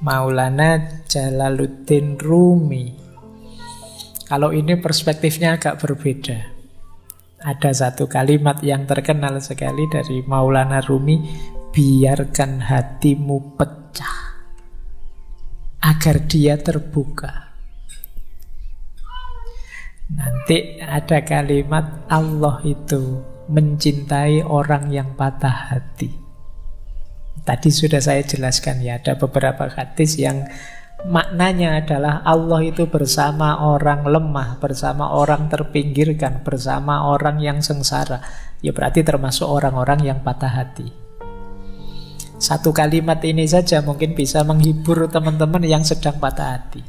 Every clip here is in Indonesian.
Maulana Jalaluddin Rumi. Kalau ini perspektifnya agak berbeda. Ada satu kalimat yang terkenal sekali dari Maulana Rumi, biarkan hatimu pecah agar dia terbuka. Nanti ada kalimat, Allah itu mencintai orang yang patah hati. Tadi sudah saya jelaskan ya, ada beberapa hadis yang maknanya adalah Allah itu bersama orang lemah, bersama orang terpinggirkan, bersama orang yang sengsara. Ya berarti termasuk orang-orang yang patah hati. Satu kalimat ini saja mungkin bisa menghibur teman-teman yang sedang patah hati.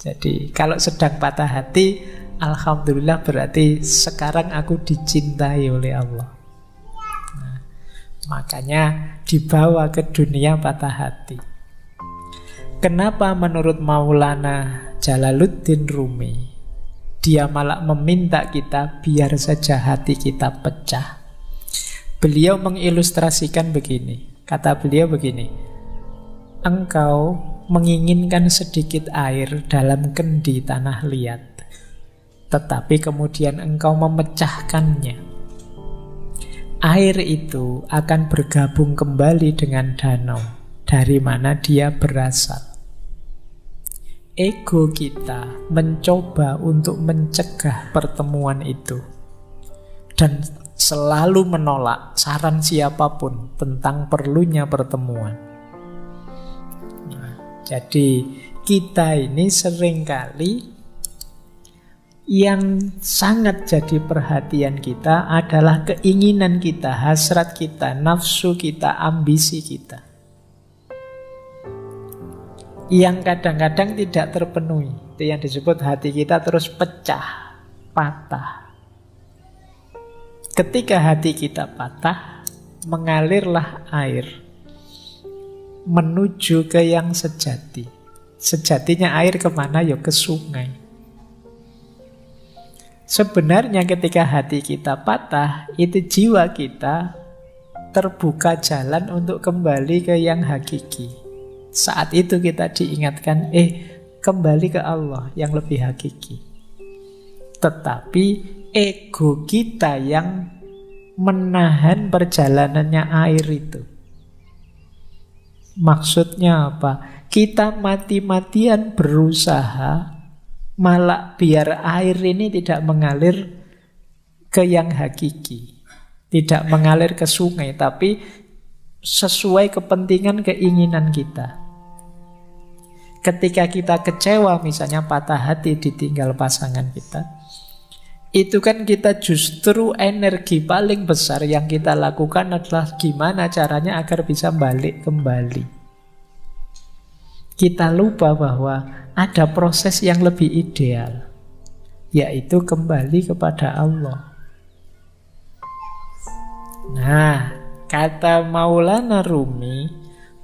Jadi kalau sedang patah hati, alhamdulillah berarti sekarang aku dicintai oleh Allah. Makanya dibawa ke dunia patah hati. Kenapa menurut Maulana Jalaluddin Rumi dia malah meminta kita biar saja hati kita pecah? Beliau mengilustrasikan begini. Kata beliau begini, engkau menginginkan sedikit air dalam kendi tanah liat, tetapi kemudian engkau memecahkannya. Air itu akan bergabung kembali dengan danau dari mana dia berasal. Ego kita mencoba untuk mencegah pertemuan itu dan selalu menolak saran siapapun tentang perlunya pertemuan. Jadi kita ini seringkali yang sangat jadi perhatian kita adalah keinginan kita, hasrat kita, nafsu kita, ambisi kita, yang kadang-kadang tidak terpenuhi. Itu yang disebut hati kita terus pecah, patah. Ketika hati kita patah, mengalirlah air menuju ke yang sejati. Sejatinya air kemana? Ya ke sungai. Sebenarnya ketika hati kita patah, itu jiwa kita terbuka jalan untuk kembali ke yang hakiki. Saat itu kita diingatkan, kembali ke Allah yang lebih hakiki. Tetapi ego kita yang menahan perjalanannya air itu. Maksudnya apa? Kita mati-matian berusaha malah biar air ini tidak mengalir ke yang hakiki, tidak mengalir ke sungai, tapi sesuai kepentingan keinginan kita. Ketika kita kecewa, misalnya patah hati ditinggal pasangan kita, itu kan kita justru energi paling besar yang kita lakukan adalah gimana caranya agar bisa balik kembali. Kita lupa bahwa ada proses yang lebih ideal, yaitu kembali kepada Allah. Nah, kata Maulana Rumi,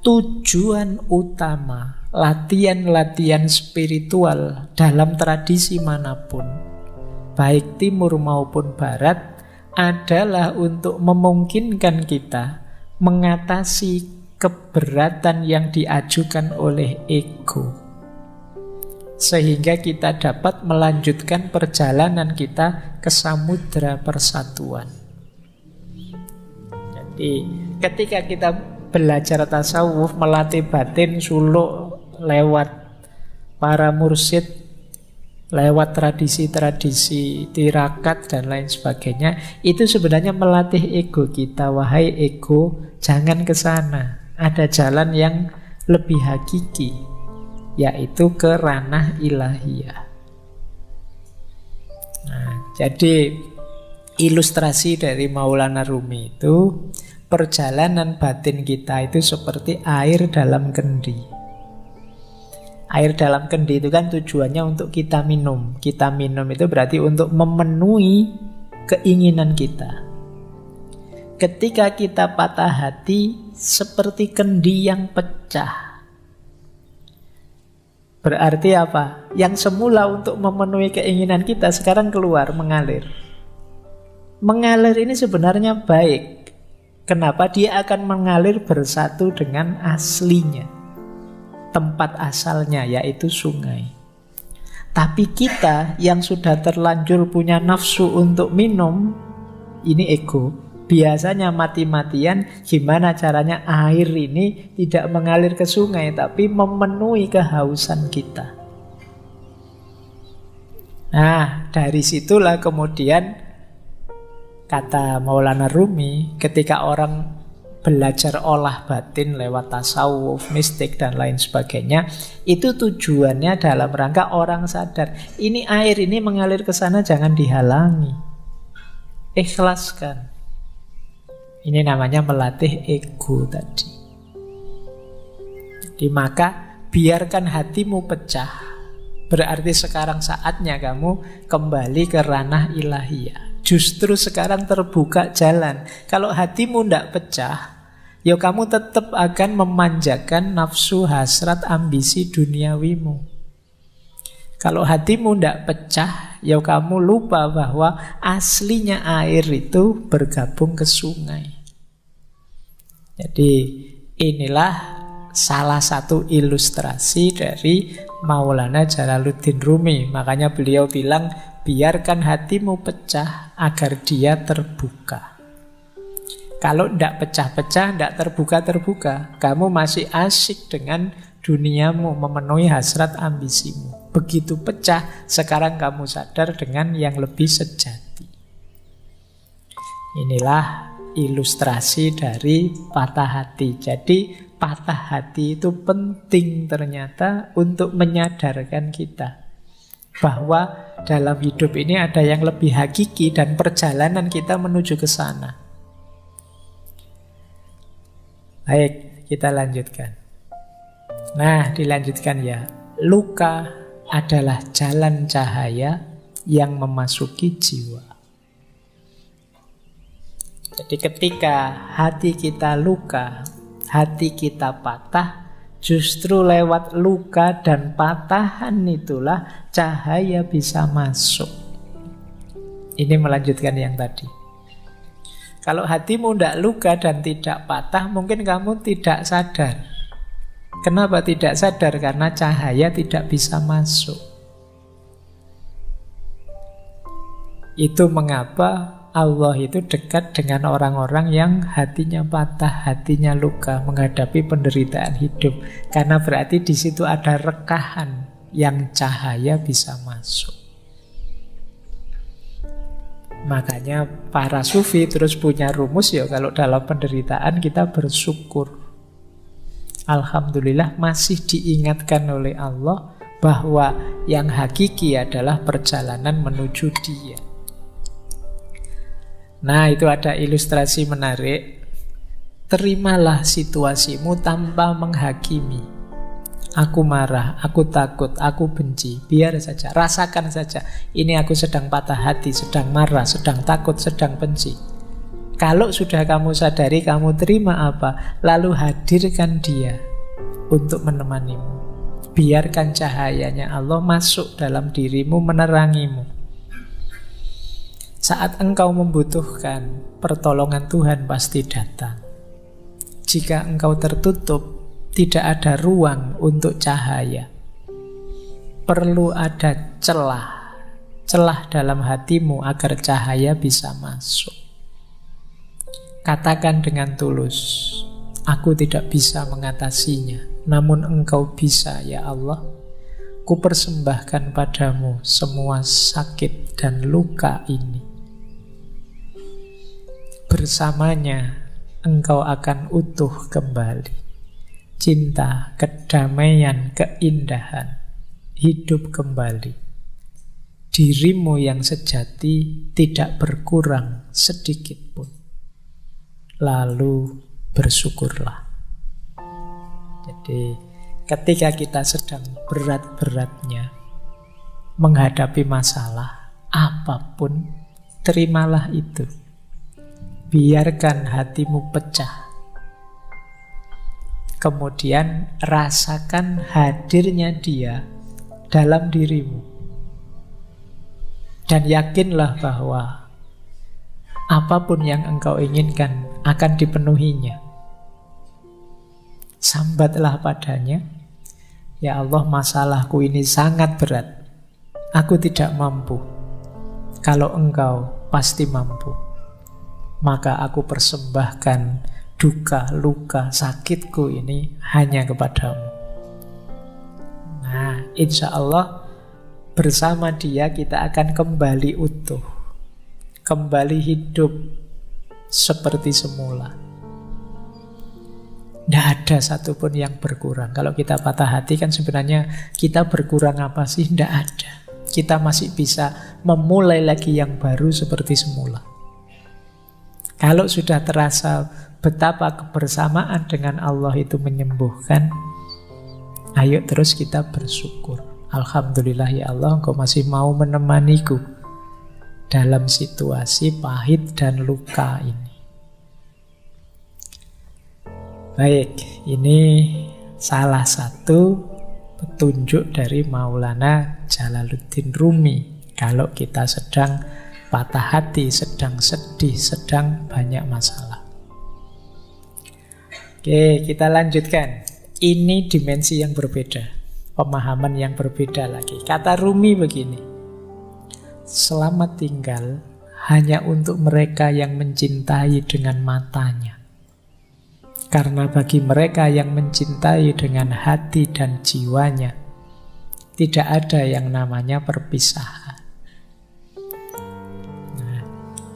tujuan utama latihan-latihan spiritual dalam tradisi manapun, baik timur maupun barat, adalah untuk memungkinkan kita mengatasi keberatan yang diajukan oleh ego, sehingga kita dapat melanjutkan perjalanan kita ke samudra persatuan. Jadi ketika kita belajar tasawuf, melatih batin, suluk lewat para mursyid, lewat tradisi-tradisi tirakat dan lain sebagainya, itu sebenarnya melatih ego kita. Wahai ego, jangan ke sana. Ada jalan yang lebih hakiki, yaitu ke ranah ilahiyah. Nah, jadi ilustrasi dari Maulana Rumi itu, perjalanan batin kita itu seperti air dalam kendi. Air dalam kendi itu kan tujuannya untuk kita minum. Kita minum itu berarti untuk memenuhi keinginan kita. Ketika kita patah hati, seperti kendi yang pecah. Berarti apa? Yang semula untuk memenuhi keinginan kita sekarang keluar, mengalir. Mengalir ini sebenarnya baik. Kenapa? Dia akan mengalir bersatu dengan aslinya, tempat asalnya, yaitu sungai. Tapi kita yang sudah terlanjur punya nafsu untuk minum, ini ego. Biasanya mati-matian gimana caranya air ini tidak mengalir ke sungai, tapi memenuhi kehausan kita. Nah, dari situlah kemudian kata Maulana Rumi, ketika orang belajar olah batin lewat tasawuf, mistik, dan lain sebagainya, itu tujuannya dalam rangka orang sadar, ini air ini mengalir ke sana, jangan dihalangi. Ikhlaskan. Ini namanya melatih ego tadi. Jadi maka biarkan hatimu pecah. Berarti sekarang saatnya kamu kembali ke ranah ilahiyah. Justru sekarang terbuka jalan. Kalau hatimu tidak pecah, ya kamu tetap akan memanjakan nafsu, hasrat, ambisi duniawimu. Kalau hatimu tidak pecah, ya kamu lupa bahwa aslinya air itu bergabung ke sungai. Jadi inilah salah satu ilustrasi dari Maulana Jalaluddin Rumi. Makanya beliau bilang, biarkan hatimu pecah agar dia terbuka. Kalau tidak pecah-pecah, tidak terbuka-terbuka, kamu masih asyik dengan duniamu, memenuhi hasrat ambisimu. Begitu pecah, sekarang kamu sadar dengan yang lebih sejati. Inilah ilustrasi dari patah hati. Jadi patah hati itu penting ternyata untuk menyadarkan kita bahwa dalam hidup ini ada yang lebih hakiki dan perjalanan kita menuju ke sana. Baik, kita lanjutkan. Nah, dilanjutkan ya. Luka adalah jalan cahaya yang memasuki jiwa. Jadi ketika hati kita luka, hati kita patah, justru lewat luka dan patahan itulah cahaya bisa masuk. Ini melanjutkan yang tadi. Kalau hatimu tidak luka dan tidak patah, mungkin kamu tidak sadar. Kenapa tidak sadar? Karena cahaya tidak bisa masuk. Itu mengapa Allah itu dekat dengan orang-orang yang hatinya patah, hatinya luka, menghadapi penderitaan hidup. Karena berarti di situ ada rekahan yang cahaya bisa masuk. Makanya para sufi terus punya rumus ya, kalau dalam penderitaan kita bersyukur. Alhamdulillah masih diingatkan oleh Allah bahwa yang hakiki adalah perjalanan menuju Dia. Nah, itu ada ilustrasi menarik. Terimalah situasimu tanpa menghakimi. Aku marah, aku takut, aku benci. Biar saja, rasakan saja. Ini aku sedang patah hati, sedang marah, sedang takut, sedang benci. Kalau sudah kamu sadari, kamu terima apa? Lalu hadirkan Dia untuk menemanimu. Biarkan cahayanya Allah masuk dalam dirimu, menerangimu. Saat engkau membutuhkan pertolongan Tuhan pasti datang. Jika engkau tertutup, tidak ada ruang untuk cahaya. Perlu ada celah dalam hatimu agar cahaya bisa masuk. Katakan dengan tulus, aku tidak bisa mengatasinya, namun engkau bisa ya Allah. Kupersembahkan padamu semua sakit dan luka ini. Bersamanya engkau akan utuh kembali. Cinta, kedamaian, keindahan hidup kembali. Dirimu yang sejati tidak berkurang sedikit pun. Lalu bersyukurlah. Jadi ketika kita sedang berat-beratnya menghadapi masalah apapun, terimalah itu. Biarkan hatimu pecah. Kemudian rasakan hadirnya Dia dalam dirimu. Dan yakinlah bahwa apapun yang engkau inginkan akan dipenuhinya. Sambatlah padanya, ya Allah, masalahku ini sangat berat, aku tidak mampu. Kalau engkau pasti mampu, maka aku persembahkan duka, luka, sakitku ini hanya kepadamu. Nah, insya Allah bersama dia kita akan kembali utuh, kembali hidup seperti semula. Tidak ada satupun yang berkurang. Kalau kita patah hati kan sebenarnya kita berkurang apa sih? Tidak ada. Kita masih bisa memulai lagi yang baru seperti semula. Kalau sudah terasa betapa kebersamaan dengan Allah itu menyembuhkan, ayo terus kita bersyukur. Alhamdulillah ya Allah, Engkau masih mau menemaniku dalam situasi pahit dan luka ini. Baik, ini salah satu petunjuk dari Maulana Jalaluddin Rumi. Kalau kita sedang patah hati, sedang sedih, sedang banyak masalah. Oke, kita lanjutkan. Ini dimensi yang berbeda, pemahaman yang berbeda lagi. Kata Rumi begini, selamat tinggal hanya untuk mereka yang mencintai dengan matanya. Karena bagi mereka yang mencintai dengan hati dan jiwanya, tidak ada yang namanya perpisahan. Nah,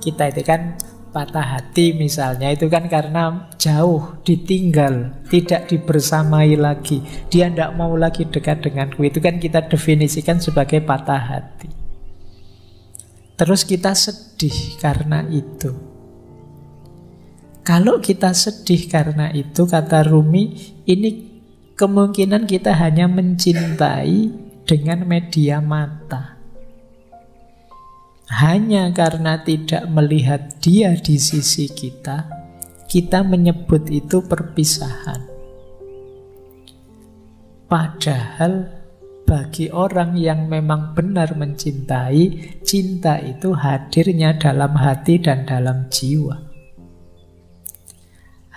kita itu kan patah hati misalnya, itu kan karena jauh, ditinggal, tidak dibersamai lagi. Dia tidak mau lagi dekat denganku. Itu kan kita definisikan sebagai patah hati. Terus kita sedih karena itu. Kalau kita sedih karena itu, kata Rumi, ini kemungkinan kita hanya mencintai dengan media mata. Hanya karena tidak melihat dia di sisi kita, kita menyebut itu perpisahan. Padahal bagi orang yang memang benar mencintai, cinta itu hadirnya dalam hati dan dalam jiwa.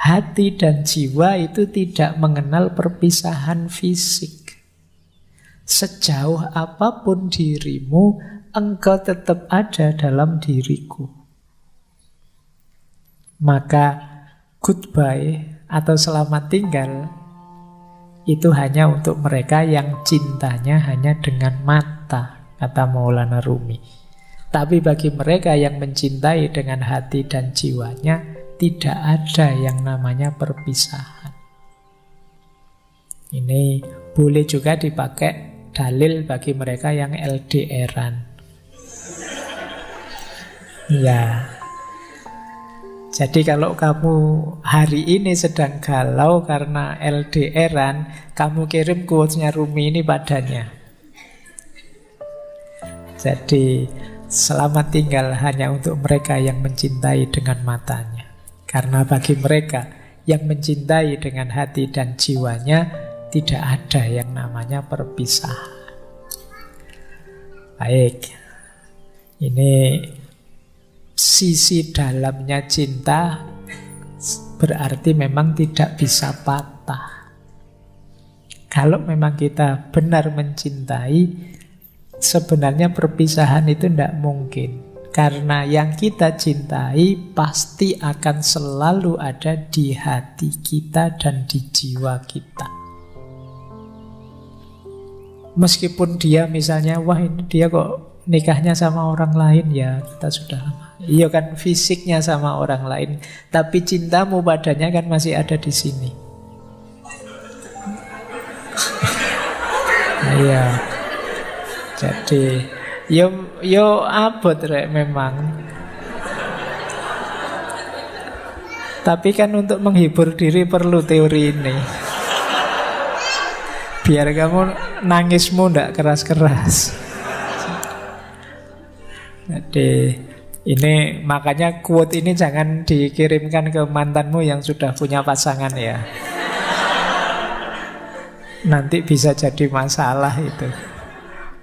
Hati dan jiwa itu tidak mengenal perpisahan fisik. Sejauh apapun dirimu, engkau tetap ada dalam diriku. Maka goodbye atau selamat tinggal itu hanya untuk mereka yang cintanya hanya dengan mata, kata Maulana Rumi. Tapi bagi mereka yang mencintai dengan hati dan jiwanya, tidak ada yang namanya perpisahan. Ini boleh juga dipakai dalil bagi mereka yang LDR-an. Ya. Jadi kalau kamu hari ini sedang galau karena LDR-an, kamu kirim quotes-nya Rumi ini padanya. Jadi selamat tinggal hanya untuk mereka yang mencintai dengan matanya. Karena bagi mereka yang mencintai dengan hati dan jiwanya, tidak ada yang namanya perpisahan. Baik, ini sisi dalamnya cinta berarti memang tidak bisa patah. Kalau memang kita benar mencintai, sebenarnya perpisahan itu tidak mungkin. Karena yang kita cintai pasti akan selalu ada di hati kita dan di jiwa kita. Meskipun dia misalnya, wah ini dia kok nikahnya sama orang lain, ya kita sudah lama. Iya kan, fisiknya sama orang lain, tapi cintamu padanya kan masih ada di sini. Nah, iya. Jadi Yo abot rek memang. Tapi kan untuk menghibur diri perlu teori ini. Biar kamu nangismu ndak keras-keras. Jadi ini makanya quote ini jangan dikirimkan ke mantanmu yang sudah punya pasangan ya. Nanti bisa jadi masalah itu.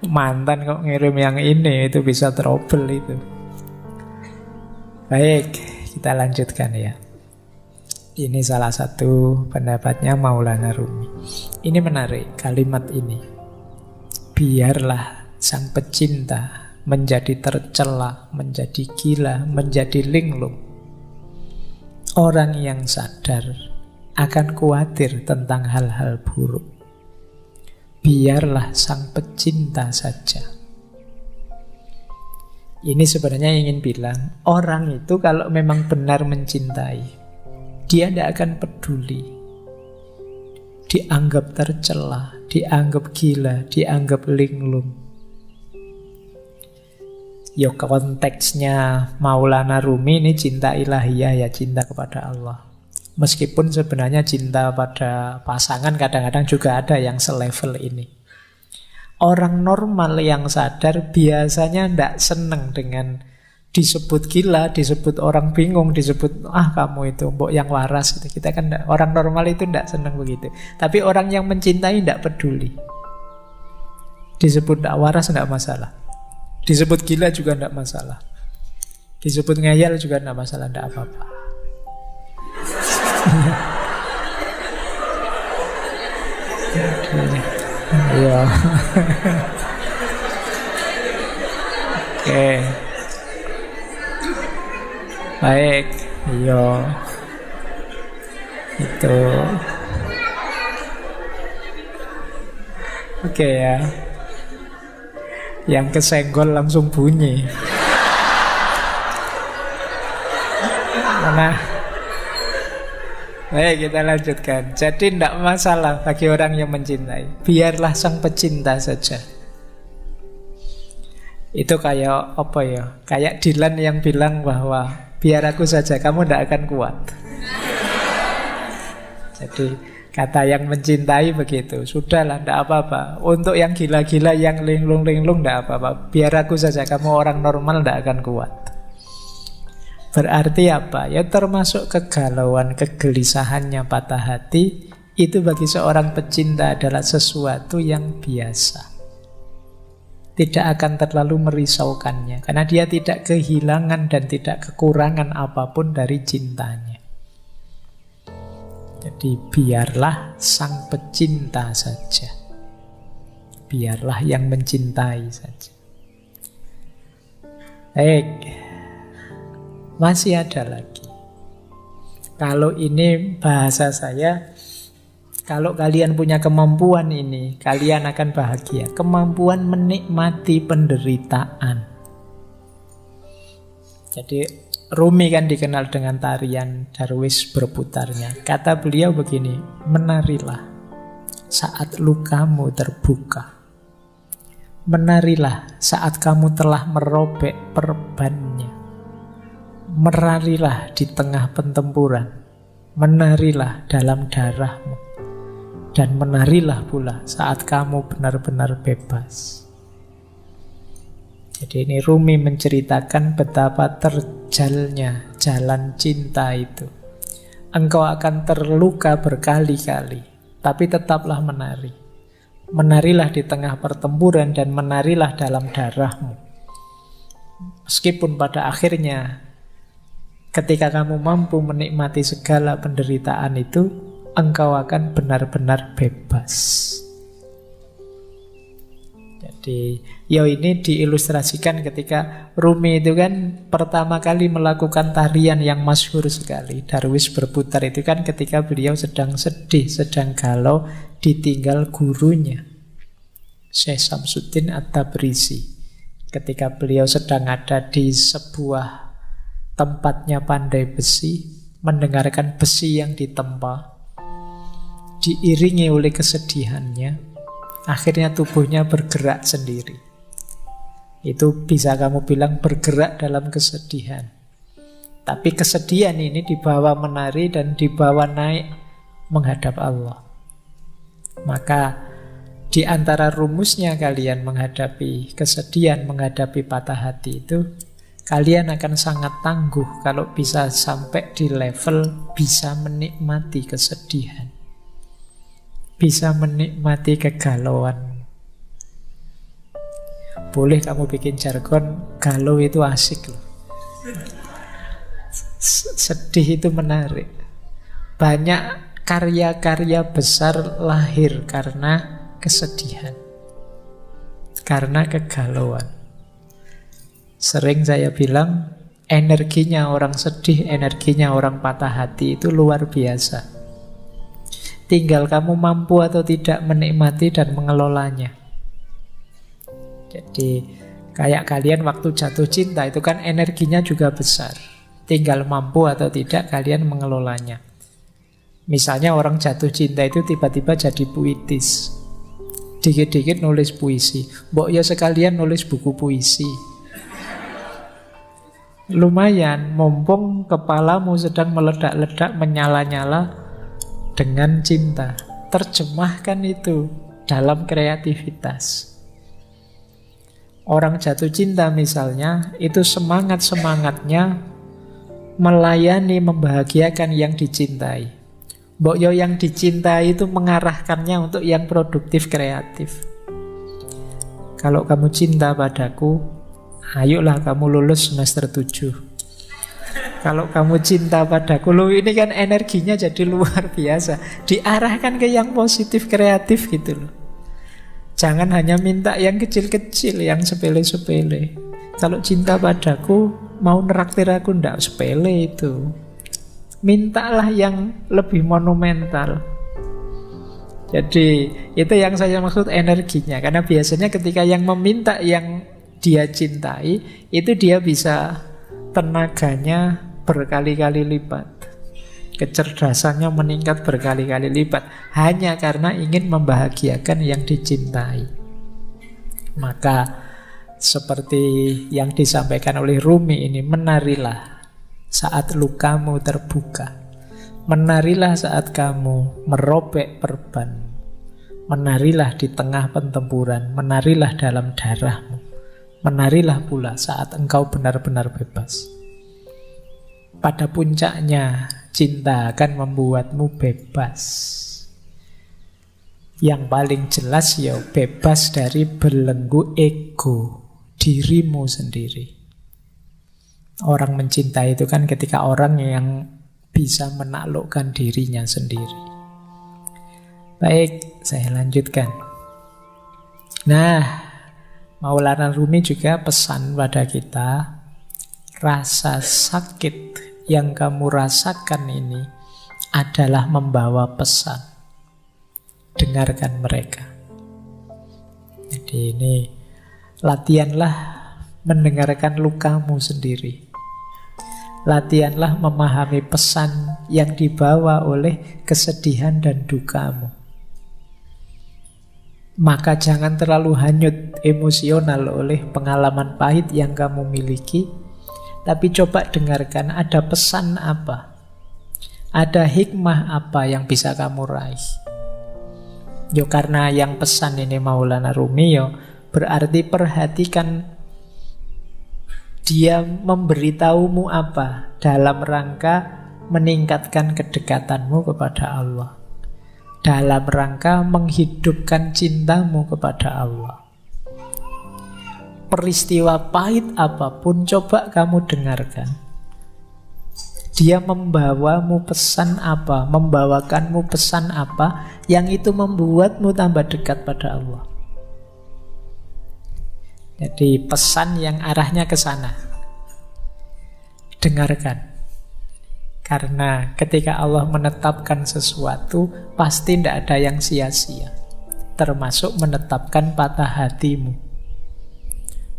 Mantan kok ngirim yang ini, itu bisa trouble itu. Baik, kita lanjutkan ya. Ini salah satu pendapatnya Maulana Rumi. Ini menarik kalimat ini. Biarlah sang pecinta menjadi tercela, menjadi gila, menjadi linglung. Orang yang sadar akan khawatir tentang hal-hal buruk. Biarlah sang pecinta saja. Ini sebenarnya ingin bilang, orang itu kalau memang benar mencintai, dia tidak akan peduli. Dianggap tercela, dianggap gila, dianggap linglung. Ya konteksnya Maulana Rumi ini cinta ilahiyah ya, cinta kepada Allah. Meskipun sebenarnya cinta pada pasangan kadang-kadang juga ada yang selevel ini. Orang normal yang sadar biasanya tidak senang dengan disebut gila, disebut orang bingung, disebut kamu itu mbok yang waras. Kita kan enggak, orang normal itu tidak senang begitu. Tapi orang yang mencintai tidak peduli. Disebut tidak waras tidak masalah. Disebut gila juga tidak masalah. Disebut ngayal juga tidak masalah, tidak apa-apa. Iya. Oke. Baik. Iya. Itu. Oke ya. Yang kesenggol langsung bunyi. Nah, baik, kita lanjutkan. Jadi tidak masalah bagi orang yang mencintai. Biarlah sang pecinta saja. Itu kayak apa ya? Kayak Dylan yang bilang bahwa biar aku saja, kamu tidak akan kuat. Jadi kata yang mencintai begitu. Sudahlah, tidak apa-apa. Untuk yang gila-gila, yang linglung-linglung, tidak apa-apa. Biar aku saja, kamu orang normal tidak akan kuat. Berarti apa? Ya termasuk kegalauan, kegelisahannya, patah hati. Itu bagi seorang pecinta adalah sesuatu yang biasa. Tidak akan terlalu merisaukannya. Karena dia tidak kehilangan dan tidak kekurangan apapun dari cintanya. Jadi biarlah sang pecinta saja. Biarlah yang mencintai saja. Baik. Masih ada lagi. Kalau ini bahasa saya, kalau kalian punya kemampuan ini, kalian akan bahagia. Kemampuan menikmati penderitaan. Jadi Rumi kan dikenal dengan tarian Darwis berputarnya. Kata beliau begini, menarilah saat lukamu terbuka. Menarilah saat kamu telah merobek perbannya. Menarilah di tengah pertempuran. Menarilah dalam darahmu. Dan menarilah pula saat kamu benar-benar bebas. Jadi ini Rumi menceritakan betapa terjalnya jalan cinta itu. Engkau akan terluka berkali-kali, tapi tetaplah menari. Menarilah di tengah pertempuran dan menarilah dalam darahmu. Meskipun pada akhirnya ketika kamu mampu menikmati segala penderitaan itu, engkau akan benar-benar bebas. Jadi, ini diilustrasikan ketika Rumi itu kan pertama kali melakukan tarian yang masyhur sekali. Darwis berputar itu kan ketika beliau sedang sedih, sedang galau, ditinggal gurunya, Syekh Samsuddin At-Tabrisi. Ketika beliau sedang ada di sebuah tempatnya pandai besi, mendengarkan besi yang ditempa, diiringi oleh kesedihannya, akhirnya tubuhnya bergerak sendiri. Itu bisa kamu bilang bergerak dalam kesedihan. Tapi kesedihan ini dibawa menari dan dibawa naik menghadap Allah. Maka di antara rumusnya kalian menghadapi kesedihan, menghadapi patah hati itu, kalian akan sangat tangguh kalau bisa sampai di level bisa menikmati kesedihan. Bisa menikmati kegalauan. Boleh kamu bikin jargon, galau itu asik loh. Sedih itu menarik. Banyak karya-karya besar lahir karena kesedihan, karena kegalauan. Sering saya bilang, energinya orang sedih, energinya orang patah hati itu luar biasa. Tinggal kamu mampu atau tidak menikmati dan mengelolanya. Jadi kayak kalian waktu jatuh cinta itu kan energinya juga besar. Tinggal mampu atau tidak kalian mengelolanya. Misalnya orang jatuh cinta itu tiba-tiba jadi puitis, dikit-dikit nulis puisi. Mbok ya sekalian nulis buku puisi. Lumayan, mumpung kepalamu sedang meledak-ledak, menyala-nyala dengan cinta. Terjemahkan itu dalam kreativitas. Orang jatuh cinta misalnya, itu semangat-semangatnya melayani, membahagiakan yang dicintai. Mbok yo yang dicintai itu mengarahkannya untuk yang produktif, kreatif. Kalau kamu cinta padaku, ayolah kamu lulus semester 7. Kalau kamu cinta padaku, loh ini kan energinya jadi luar biasa. Diarahkan ke yang positif, kreatif gitu loh. Jangan hanya minta yang kecil-kecil, yang sepele-sepele. Kalau cinta padaku, mau neraktir aku, ndak sepele itu. Mintalah yang lebih monumental. Jadi itu yang saya maksud energinya. Karena biasanya ketika yang meminta yang dia cintai, itu dia bisa tenaganya berkali-kali lipat, kecerdasannya meningkat berkali-kali lipat, hanya karena ingin membahagiakan yang dicintai. Maka seperti yang disampaikan oleh Rumi ini, menarilah saat lukamu terbuka, menarilah saat kamu merobek perban, menarilah di tengah pertempuran, menarilah dalam darahmu, menarilah pula saat engkau benar-benar bebas. Pada puncaknya cinta akan membuatmu bebas. Yang paling jelas ya bebas dari belenggu ego dirimu sendiri. Orang mencintai itu kan ketika orang yang bisa menaklukkan dirinya sendiri. Baik, saya lanjutkan. Nah, Maulana Rumi juga pesan pada kita, rasa sakit yang kamu rasakan ini adalah membawa pesan. Dengarkan mereka. Jadi ini latihanlah mendengarkan lukamu sendiri. Latihanlah memahami pesan yang dibawa oleh kesedihan dan dukamu. Maka jangan terlalu hanyut emosional oleh pengalaman pahit yang kamu miliki, tapi coba dengarkan ada pesan apa, ada hikmah apa yang bisa kamu raih. Yo karena yang pesan ini Maulana Rumi, yo berarti perhatikan dia memberitahumu apa dalam rangka meningkatkan kedekatanmu kepada Allah, dalam rangka menghidupkan cintamu kepada Allah. Peristiwa pahit apapun coba kamu dengarkan. Dia membawamu pesan apa, membawakanmu pesan apa yang itu membuatmu tambah dekat pada Allah. Jadi pesan yang arahnya ke sana. Dengarkan. Karena ketika Allah menetapkan sesuatu, pasti tidak ada yang sia-sia. Termasuk menetapkan patah hatimu.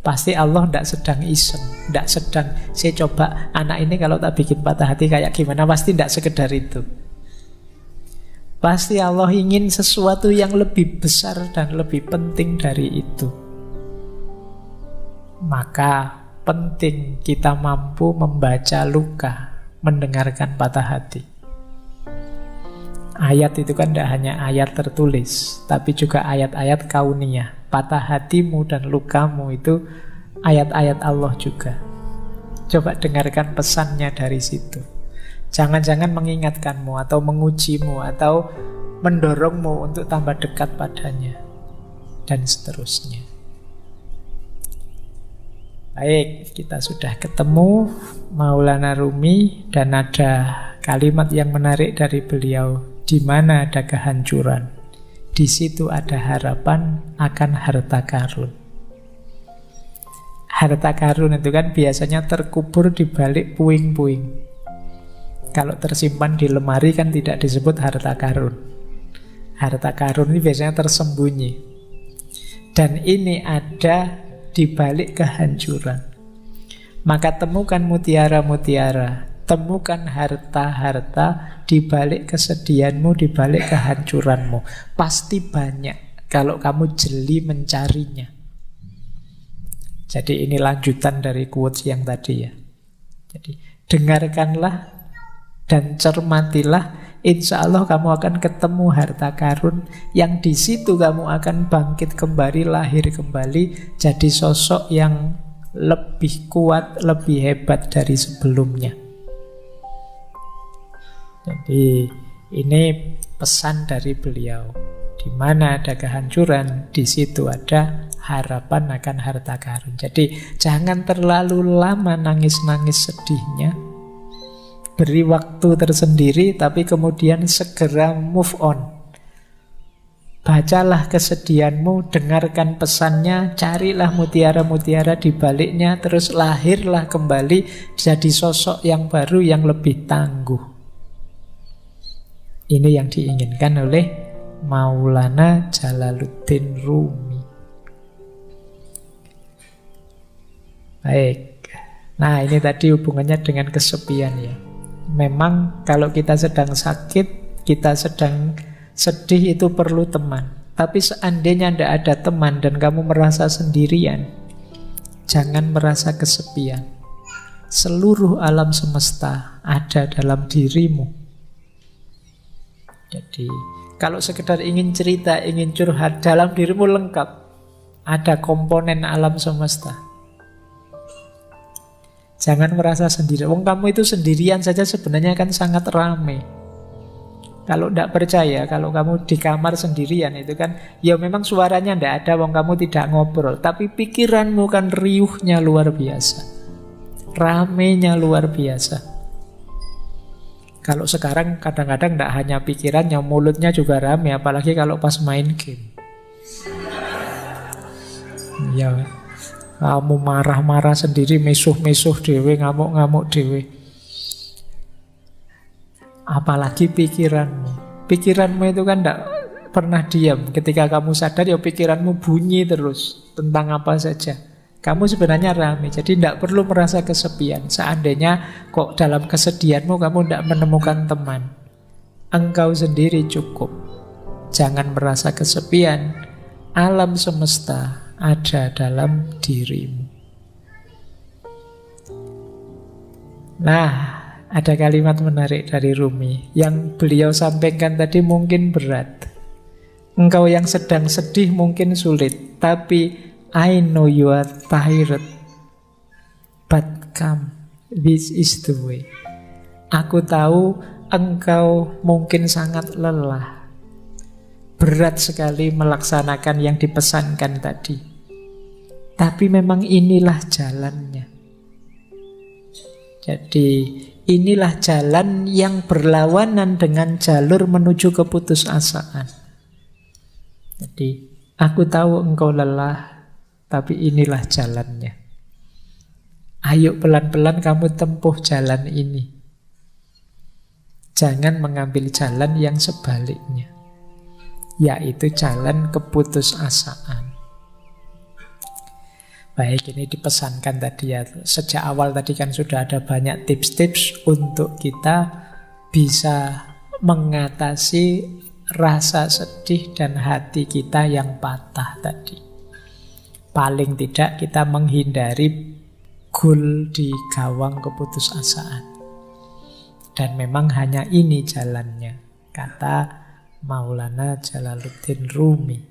Pasti Allah tidak sedang iseng, tidak sedang saya coba anak ini kalau tak bikin patah hati kayak gimana. Pasti tidak sekedar itu. Pasti Allah ingin sesuatu yang lebih besar dan lebih penting dari itu. Maka penting kita mampu membaca luka, mendengarkan patah hati. Ayat itu kan tidak hanya ayat tertulis, tapi juga ayat-ayat kauniyah. Patah hatimu dan lukamu itu ayat-ayat Allah juga. Coba dengarkan pesannya dari situ. Jangan-jangan mengingatkanmu atau mengujimu atau mendorongmu untuk tambah dekat padanya, dan seterusnya. Baik, kita sudah ketemu Maulana Rumi dan ada kalimat yang menarik dari beliau. Di mana ada kehancuran, di situ ada harapan akan harta karun. Harta karun itu kan biasanya terkubur di balik puing-puing. Kalau tersimpan di lemari kan tidak disebut harta karun. Harta karun ini biasanya tersembunyi. Dan ini ada di balik kehancuran. Maka temukan mutiara-mutiara, temukan harta-harta di balik kesedihanmu, di balik kehancuranmu. Pasti banyak kalau kamu jeli mencarinya. Jadi ini lanjutan dari quotes yang tadi ya. Jadi dengarkanlah dan cermatilah. Insya Allah kamu akan ketemu harta karun yang di situ kamu akan bangkit kembali, lahir kembali, jadi sosok yang lebih kuat, lebih hebat dari sebelumnya. Jadi ini pesan dari beliau. Di mana ada kehancuran, di situ ada harapan akan harta karun. Jadi jangan terlalu lama nangis-nangis sedihnya. Beri waktu tersendiri, tapi kemudian segera move on. Bacalah kesedihanmu, dengarkan pesannya, carilah mutiara-mutiara di baliknya, terus lahirlah kembali jadi sosok yang baru, yang lebih tangguh. Ini yang diinginkan oleh Maulana Jalaluddin Rumi. Baik. Nah, ini tadi hubungannya dengan kesepian ya. Memang kalau kita sedang sakit, kita sedang sedih, itu perlu teman. Tapi seandainya tidak ada teman dan kamu merasa sendirian, jangan merasa kesepian. Seluruh alam semesta ada dalam dirimu. Jadi kalau sekedar ingin cerita, ingin curhat, dalam dirimu lengkap. Ada komponen alam semesta. Jangan merasa sendiri. Wong kamu itu sendirian saja sebenarnya kan sangat ramai. Kalau tidak percaya, kalau kamu di kamar sendirian itu kan, ya memang suaranya tidak ada, wong kamu tidak ngobrol. Tapi pikiranmu kan riuhnya luar biasa. Ramenya luar biasa. Kalau sekarang kadang-kadang tidak hanya pikirannya, mulutnya juga rame. Apalagi kalau pas main game. Ya, kamu marah-marah sendiri, mesuh-mesuh dewe, ngamuk-ngamuk dewe. Apalagi pikiranmu. Pikiranmu itu kan tidak pernah diam. Ketika kamu sadar, ya pikiranmu bunyi terus tentang apa saja. Kamu sebenarnya ramai, jadi tidak perlu merasa kesepian. Seandainya kok dalam kesedihanmu kamu tidak menemukan teman, engkau sendiri cukup. Jangan merasa kesepian. Alam semesta ada dalam dirimu. Nah, ada kalimat menarik dari Rumi yang beliau sampaikan tadi mungkin berat. Engkau yang sedang sedih mungkin sulit, tapi I know you are tired, but come, this is the way. Aku tahu engkau mungkin sangat lelah, berat sekali melaksanakan yang dipesankan tadi. Tapi memang inilah jalannya. Jadi inilah jalan yang berlawanan dengan jalur menuju keputusasaan. Jadi aku tahu engkau lelah, tapi inilah jalannya. Ayo pelan-pelan kamu tempuh jalan ini. Jangan mengambil jalan yang sebaliknya, yaitu jalan keputusasaan. Baik, ini dipesankan tadi ya. Sejak awal tadi kan sudah ada banyak tips-tips untuk kita bisa mengatasi rasa sedih dan hati kita yang patah tadi. Paling tidak kita menghindari gol di gawang keputusasaan. Dan memang hanya ini jalannya, kata Maulana Jalaluddin Rumi.